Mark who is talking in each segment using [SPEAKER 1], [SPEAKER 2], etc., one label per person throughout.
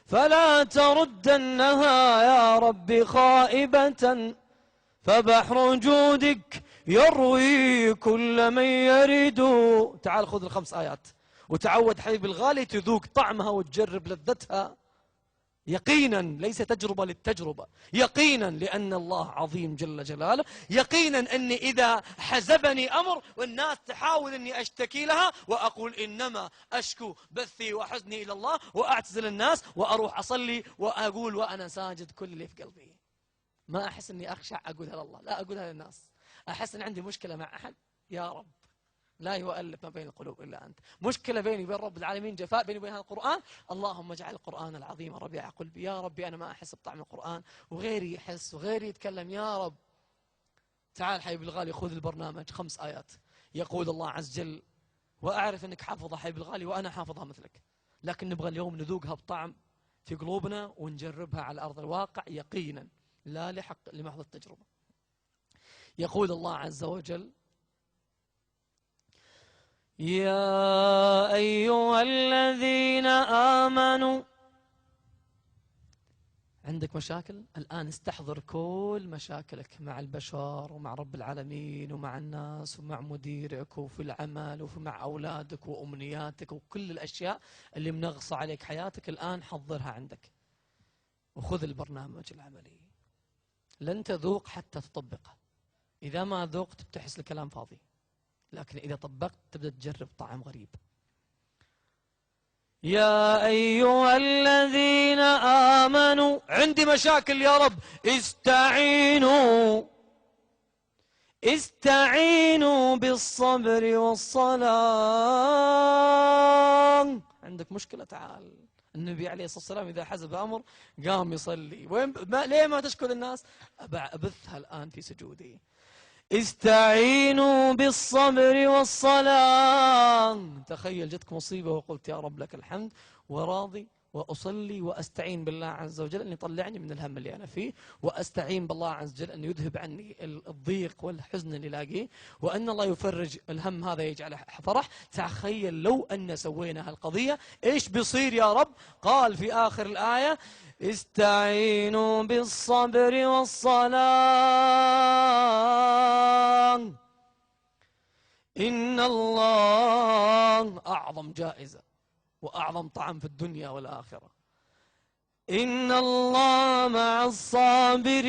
[SPEAKER 1] فلا تردنها يا رب خائبة، فبحر جودك يروي كل من يرد. تعال خذ ال5 آيات وتعود حبيبي الغالي تذوق طعمها وتجرب لذتها يقينا، ليس تجربة للتجربة، يقينا لأن الله عظيم جل جلاله، يقينا أني إذا حزبني أمر والناس تحاول أني أشتكي لها وأقول إنما أشكو بثي وحزني إلى الله، وأعتزل الناس وأروح أصلي وأقول وأنا ساجد كل اللي في قلبي. ما أحس أني أخشع أقولها لله، لا أقولها للناس. أحس أن عندي مشكلة مع أحد، يا رب لا يؤلف ما بين القلوب إلا أنت. مشكلة بيني وبين رب العالمين، جفاء بيني وبين القرآن، اللهم اجعل القرآن العظيم ربيع قلبي. يا ربي أنا ما أحس بطعم القرآن وغيري يحس وغيري يتكلم، يا رب. تعال حبيبي الغالي خذ البرنامج 5 آيات يقول الله عز وجل، وأعرف أنك حافظها حبيبي الغالي وأنا حافظها مثلك، لكن نبغى اليوم نذوقها بطعم في قلوبنا ونجربها على أرض الواقع يقينا، لا لمحض التجربة. يقول الله عز وجل: يا أيها الذين آمنوا. عندك مشاكل الآن، استحضر كل مشاكلك مع البشر ومع رب العالمين ومع الناس ومع مديرك وفي العمل ومع أولادك وأمنياتك وكل الأشياء اللي منغصة عليك حياتك الآن، حضرها عندك وخذ البرنامج العملي. لن تذوق حتى تطبقه، إذا ما ذوقت بتحس الكلام فاضي، لكن إذا طبقت تبدأ تجرب طعم غريب. يا أيها الذين آمنوا، عندي مشاكل يا رب، استعينوا بالصبر والصلاة. عندك مشكلة، تعال. النبي عليه الصلاة والسلام إذا حزب أمر قام يصلي. ليه ما تشكر الناس؟ أبثها الآن في سجودي. استعينوا بالصبر والصلاة. تخيل جتك مصيبة وقلت يا رب لك الحمد وراضي وأصلي وأستعين بالله عز وجل أن يطلعني من الهم اللي أنا فيه، وأستعين بالله عز وجل أن يذهب عني الضيق والحزن اللي لاقيه، وأن الله يفرج الهم هذا يجعله فرح. تخيل لو أن سوينا هالقضية إيش بيصير يا رب؟ قال في آخر الآية: استعينوا بالصبر والصلاة إن الله أعظم جائزة وأعظم طعم في الدنيا والآخرة، إن الله مع الصابرين.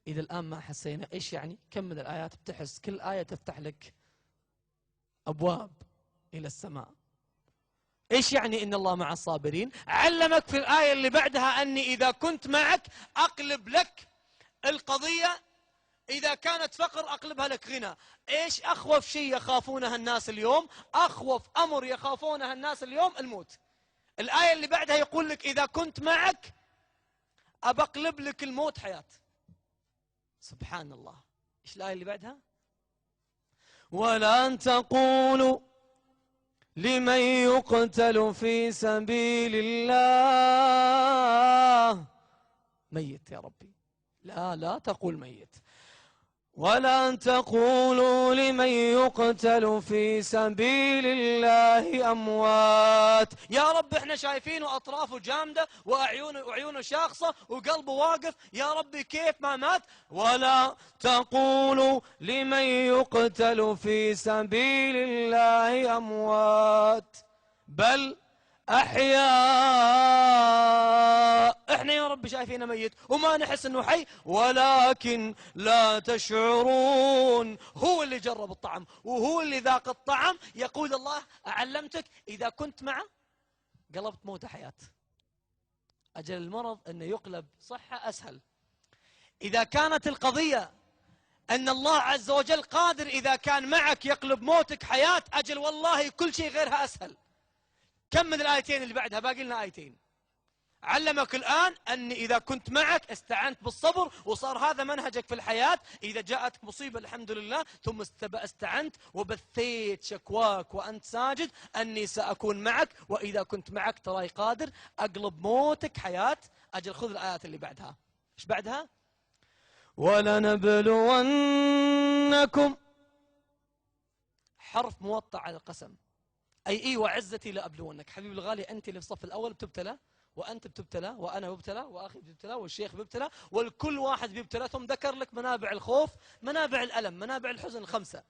[SPEAKER 1] إذا الآن ما حسينا إيش يعني؟ كمل الآيات بتحس كل آية تفتح لك أبواب إلى السماء. إيش يعني إن الله مع الصابرين؟ علمك في الآية اللي بعدها أني إذا كنت معك أقلب لك القضية، إذا كانت فقر أقلبها لك غنى. إيش أخوف شيء يخافونها الناس اليوم؟ أخوف أمر يخافونها الناس اليوم الموت. الآية اللي بعدها يقول لك إذا كنت معك أبقلب لك الموت حياة. سبحان الله. إيش الآية اللي بعدها؟ ولا تقولوا لمن يقتل في سبيل الله ميت. يا ربي لا تقول ميت. ولا تقولوا لمن يقتل في سبيل الله أموات. يا رب احنا شايفينه أطرافه جامدة وعيونه شاخصة وقلبه واقف، يا ربي كيف ما مات؟ ولا تقولوا لمن يقتل في سبيل الله أموات بل أحياء. احنا يا رب شايفينه ميت وما نحس انه حي، ولكن لا تشعرون. هو اللي جرب الطعم وهو اللي ذاق الطعم. يقول الله أعلمتك إذا كنت معه قلبت موت حياة. أجل المرض أنه يقلب صحة أسهل. إذا كانت القضية أن الله عز وجل قادر إذا كان معك يقلب موتك حياة، أجل والله كل شيء غيرها أسهل. كمل الآيتين اللي بعدها، باقي لنا آيتين. علمك الآن أن إذا كنت معك استعنت بالصبر وصار هذا منهجك في الحياة. إذا جاءتك مصيبة الحمد لله ثم استعنت وبثيت شكواك وأنت ساجد أني سأكون معك، وإذا كنت معك تراي قادر أقلب موتك حياة. أجل خذ الآيات اللي بعدها. إيش بعدها؟ ولنبلونكم، حرف موطع على القسم. أي وعزتي لأبلونك. حبيبي الغالي، أنت اللي في الصف الأول بتبتلى، وأنت بتبتلى، وأنا ببتلى، وأخي بيبتلى، والشيخ بيبتلى، والكل واحد بيبتلى. ثم ذكر لك منابع الخوف، منابع الألم، منابع الحزن الخمسة.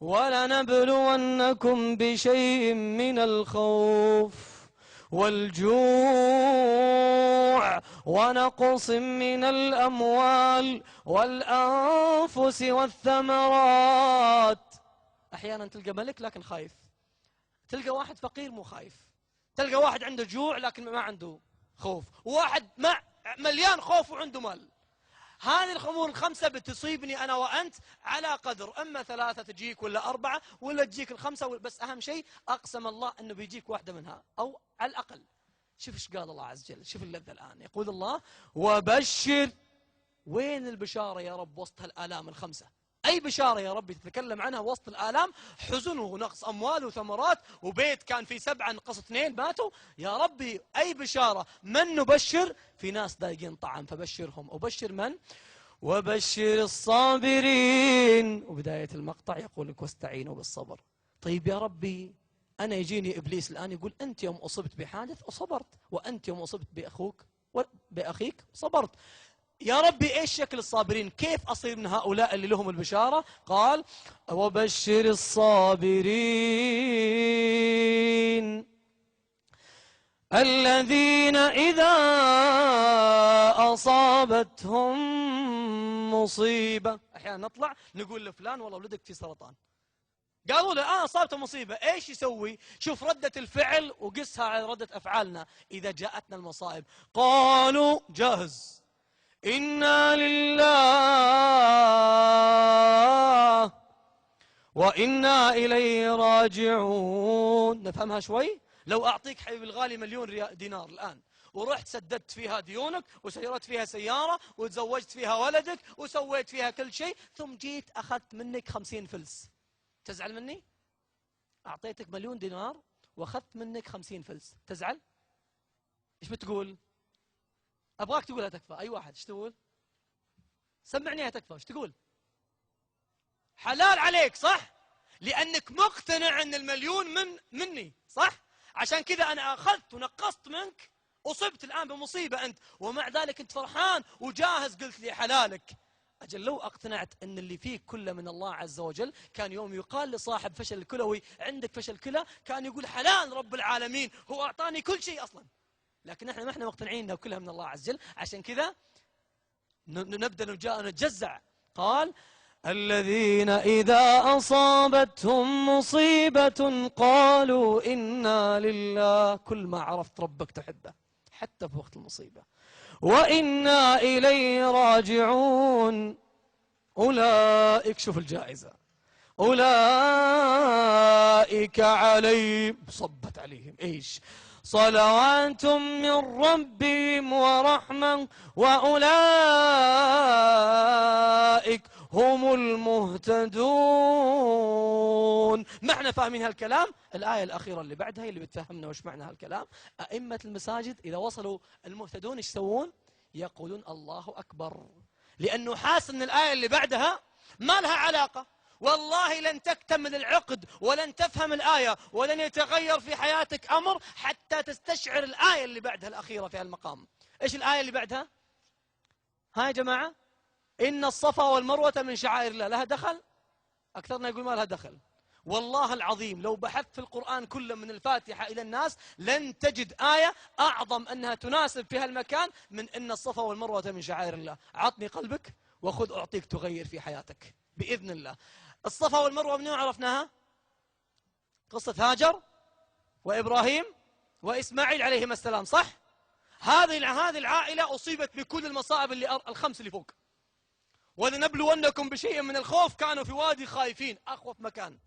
[SPEAKER 1] ولنبلونكم بشيء من الخوف والجوع ونقص من الأموال والأنفس والثمرات. أحيانا تلقى ملك لكن خايف، تلقى واحد فقير مو خايف، تلقى واحد عنده جوع لكن ما عنده خوف، وواحد مليان خوف وعنده مال. هذه الأمور الخمسة بتصيبني أنا وأنت على قدر، إما 3 تجيك ولا 4 ولا تجيك ال5، بس أهم شيء أقسم الله أنه بيجيك واحدة منها أو على الأقل. شوف إيش قال الله عز وجل، شوف اللذة الآن. يقول الله: وبشر. وين البشارة يا رب وسط هالآلام ال5؟ أي بشارة يا رب تتكلم عنها وسط الآلام؟ حزن ونقص أموال وثمرات، وبيت كان فيه 7 نقص 2 ماتوا. يا ربي أي بشارة؟ من نبشر؟ في ناس ضايقين طعم فبشرهم. وبشر من؟ وبشر الصابرين. وبداية المقطع يقول لك: واستعينوا بالصبر. طيب يا ربي، أنا يجيني إبليس الآن يقول: أنت يوم أصبت بحادث وصبرت، وأنت يوم أصبت بأخيك صبرت. يا ربي ايش شكل الصابرين؟ كيف اصير من هؤلاء اللي لهم البشارة؟ قال: وبشر الصابرين الذين إذا أصابتهم مصيبة. أحيانا نطلع نقول لفلان: والله ولدك في سرطان. قالوا له: أصابته مصيبة. إيش يسوي؟ شوف ردة الفعل وقسها على ردة أفعالنا إذا جاءتنا المصائب. قالوا: جاهز، إنا لله وإنا إليه راجعون. نفهمها شوي؟ لو أعطيك حبيبي الغالي 1,000,000 دينار الآن، ورحت سددت فيها ديونك وسيرت فيها سيارة وتزوجت فيها ولدك وسويت فيها كل شيء، ثم جيت أخذت منك 50 فلس، تزعل مني؟ أعطيتك 1,000,000 دينار وأخذت منك 50 فلس، تزعل؟ إيش بتقول؟ أبغاك تقولها تكفى. أي واحد، إيش تقول؟ سمعني يا تكفى، إيش تقول؟ حلال عليك، صح؟ لأنك مقتنع أن 1,000,000 مني، صح؟ عشان كذا أنا أخذت ونقصت منك، أصبت الآن بمصيبة أنت، ومع ذلك أنت فرحان وجاهز، قلت لي حلالك. أجل لو اقتنعت أن اللي فيك كله من الله عز وجل، كان يوم يقال لصاحب فشل الكلوي: عندك فشل كلى، كان يقول: حلال رب العالمين، هو أعطاني كل شيء أصلا. لكن احنا ما احنا مقتنعين انه كلها من الله عز وجل، عشان كذا نبدأ نتجزع. قال: الذين إذا أصابتهم مصيبة قالوا إنا لله. كل ما عرفت ربك تحبه حتى في وقت المصيبة. وإنا إليه راجعون. أولئك، شوف الجائزة، أولئك عليهم، صبت عليهم إيش؟ صلوات من ربهم ورحمة وأولئك هم المهتدون. ما احنا فاهمين هالكلام؟ الآية الأخيرة اللي بعدها اللي بتفهمنا وش معنى هالكلام. أئمة المساجد إذا وصلوا المهتدون ايش يسوون؟ يقولون الله أكبر، لأنه حاس أن الآية اللي بعدها ما لها علاقة. والله لن تكتمل العقد ولن تفهم الآية ولن يتغير في حياتك أمر حتى تستشعر الآية اللي بعدها الأخيرة في المقام. إيش الآية اللي بعدها؟ ها يا جماعة، إن الصفا والمروة من شعائر الله. لها دخل؟ أكثرنا يقول ما لها دخل. والله العظيم لو بحثت في القرآن كله من الفاتحة إلى الناس لن تجد آية أعظم أنها تناسب في هالمكان من إن الصفا والمروة من شعائر الله. عطني قلبك وخذ أعطيك تغير في حياتك بإذن الله. الصفا والمروة من يوم عرفناها؟ قصة هاجر وإبراهيم وإسماعيل عليهما السلام، صح؟ هذه العائلة أصيبت بكل المصائب اللي الخمس اللي فوق. ولنبلونكم بشيء من الخوف، كانوا في وادي خايفين، أخوف مكان.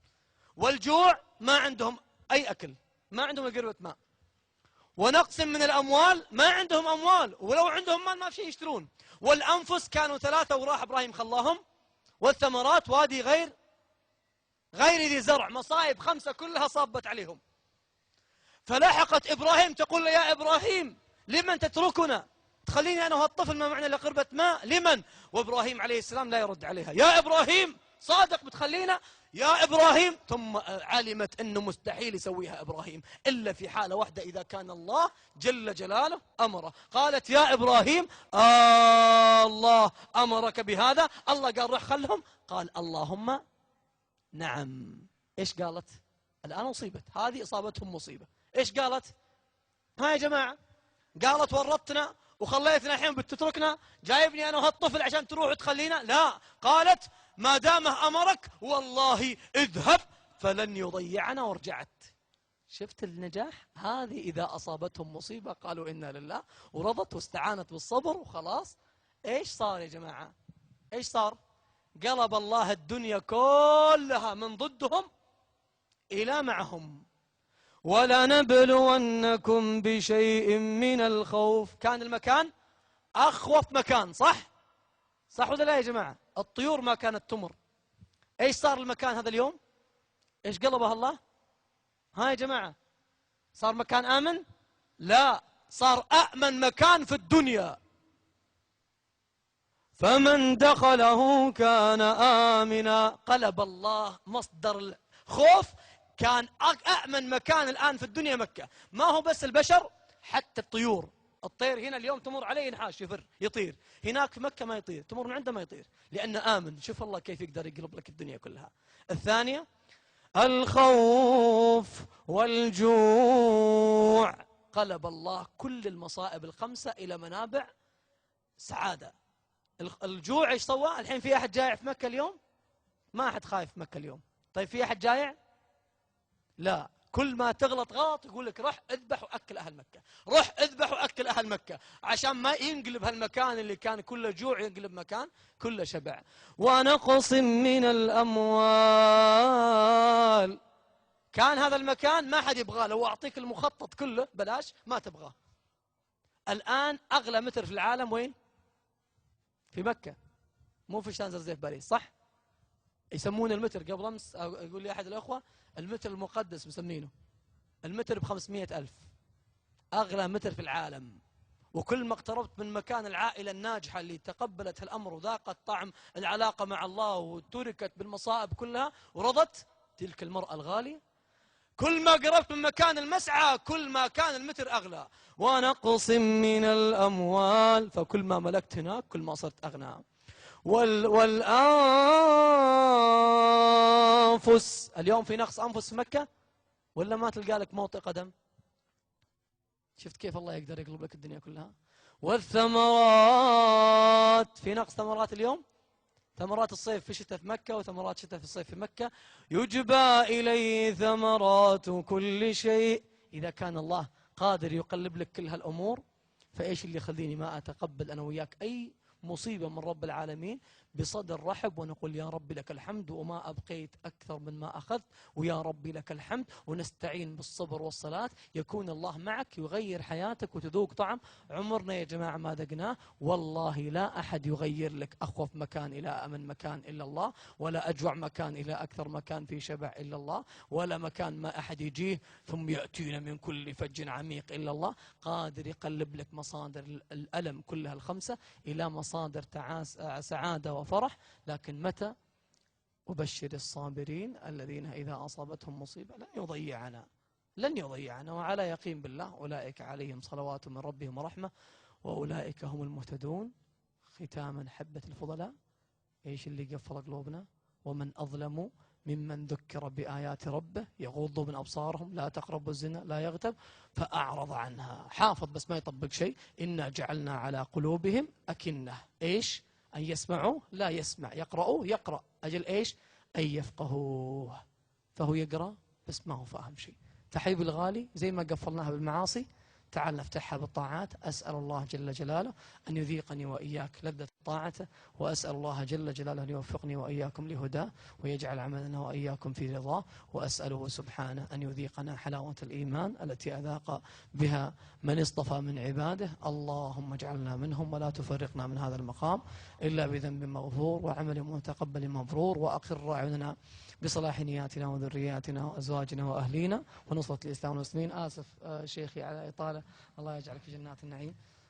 [SPEAKER 1] والجوع، ما عندهم أي أكل، ما عندهم قربة ماء. ونقص من الأموال، ما عندهم أموال، ولو عندهم مال ما في شيء يشترون. والأنفس، كانوا 3 وراح إبراهيم خلاهم. والثمرات، وادي غير ذي زرع، مصائب 5 كلها صابت عليهم. فلاحقت إبراهيم تقول له: يا إبراهيم لمن تتركنا؟ تخليني أنا وهالطفل ما معنا إلا قربة ماء، لمن؟ وإبراهيم عليه السلام لا يرد عليها. يا إبراهيم صادق بتخلينا يا إبراهيم، ثم علمت أنه مستحيل يسويها إبراهيم إلا في حالة واحدة، إذا كان الله جل جلاله أمره. قالت يا إبراهيم الله أمرك بهذا؟ الله قال روح خلهم، قال اللهم نعم. إيش قالت؟ الآن أصيبت، هذه إصابتهم مصيبة. إيش قالت؟ ها يا جماعة، قالت ورطتنا وخليتنا الحين بتتركنا، جايبني أنا وهالطفل عشان تروح وتخلينا؟ لا، قالت ما دامه أمرك والله اذهب فلن يضيعنا، ورجعت. شفت النجاح؟ هذه إذا أصابتهم مصيبة قالوا إنا لله، ورضت واستعانت بالصبر وخلاص. إيش صار يا جماعة؟ إيش صار؟ قلب الله الدنيا كلها من ضدهم إلى معهم. ولنبلونكم بشيء من الخوف. كان المكان أخوف مكان، صح؟ صح ولا لا يا جماعة؟ الطيور ما كانت تمر. إيش صار المكان هذا اليوم؟ إيش قلبه الله؟ ها يا جماعة، صار مكان آمن؟ لا، صار أأمن مكان في الدنيا. فمن دخله كان آمنا. قلب الله مصدر الخوف، كان أأمن مكان الآن في الدنيا مكة. ما هو بس البشر، حتى الطيور. الطير هنا اليوم تمر عليه ينحاش يفر يطير، هناك في مكة ما يطير، تمر من عنده ما يطير، لأنه آمن. شوف الله كيف يقدر يقلب لك الدنيا كلها. الثانية الخوف والجوع. قلب الله كل المصائب الخمسة إلى منابع سعادة. الجوع ايش سوى؟ الحين في أحد جائع في مكة اليوم؟ ما أحد خايف في مكة اليوم. طيب في أحد جائع؟ لا، كل ما تغلط غلط يقول لك روح اذبح وأكل أهل مكة، روح اذبح وأكل أهل مكة، عشان ما ينقلب هالمكان اللي كان كله جوع ينقلب مكان كله شبع. ونقص من الأموال. كان هذا المكان ما حد يبغاه، لو أعطيك المخطط كله بلاش ما تبغاه. الآن أغلى متر في العالم وين؟ في مكة، مو في شانزليزيه في باريس، صح؟ يسمون المتر قبل أمس يقول لي أحد الأخوة المتر المقدس مسمينه، المتر ب500,000، أغلى متر في العالم. وكل ما اقتربت من مكان العائلة الناجحة اللي تقبلت الأمر وذاقت طعم العلاقة مع الله وتركت بالمصائب كلها ورضت، تلك المرأة الغالية، كل ما قربت من مكان المسعى كل ما كان المتر أغلى. ونقص من الأموال، فكل ما ملكت هناك كل ما صرت أغنى. والأنفس. اليوم في نقص أنفس في مكة ولا ما تلقى لك موطئ قدم؟ شفت كيف الله يقدر يقلب لك الدنيا كلها. والثمرات. في نقص ثمرات اليوم؟ ثمرات الصيف في شتاء في مكة وثمرات شتاء في الصيف في مكة. يجبى إليه ثمرات كل شيء. إذا كان الله قادر يقلب لك كل هالأمور، فإيش اللي يخليني ما أتقبل أنا وياك أي مصيبة من رب العالمين بصدر رحب، ونقول يا ربي لك الحمد وما أبقيت أكثر من ما أخذت، ويا ربي لك الحمد، ونستعين بالصبر والصلاة. يكون الله معك يغير حياتك وتذوق طعم عمرنا يا جماعة ما ذقناه. والله لا أحد يغير لك أخوف مكان إلى أمن مكان إلا الله، ولا أجوع مكان إلى أكثر مكان في شبع إلا الله، ولا مكان ما أحد يجيه ثم يأتينا من كل فج عميق إلا الله. قادر يقلب لك مصادر الألم كلها الخمسة إلى مصادر سعادة وفرح. لكن متى؟ أبشر الصابرين الذين إذا أصابتهم مصيبة لن يضيعنا وعلى يقين بالله أولئك عليهم صلوات من ربهم ورحمة وأولئك هم المهتدون. ختاما حبة الفضلاء، إيش اللي قفل قلوبنا؟ ومن أظلم ممن ذكر بآيات ربه يغض من أبصارهم لا تقربوا الزنا لا يغتب فأعرض عنها. حافظ بس ما يطبق شيء. إنا جعلنا على قلوبهم أكنة إيش؟ أن يسمعوا لا يسمع، يقرأوا يقرأ، أجل إيش؟ أن يفقهوه. فهو يقرأ بس ما هو فاهم شيء. فحبيبي الغالي، زي ما قفلناها بالمعاصي تعال نفتحها بالطاعات. أسأل الله جل جلاله أن يذيقني وإياك لذة طاعته، وأسأل الله جل جلاله أن يوفقني وإياكم لهداه ويجعل عملنا وإياكم في رضاه، وأسأله سبحانه أن يذيقنا حلاوة الإيمان التي أذاق بها من اصطفى من عباده. اللهم اجعلنا منهم ولا تفرقنا من هذا المقام إلا بذنب مغفور وعمل متقبل مبرور، وأقر أعيننا بصلاح نياتنا وذرياتنا وأزواجنا وأهلينا ونصرة الإسلام والمسلمين. آسف شيخي على إطالة، الله يجعلك في جنات النعيم.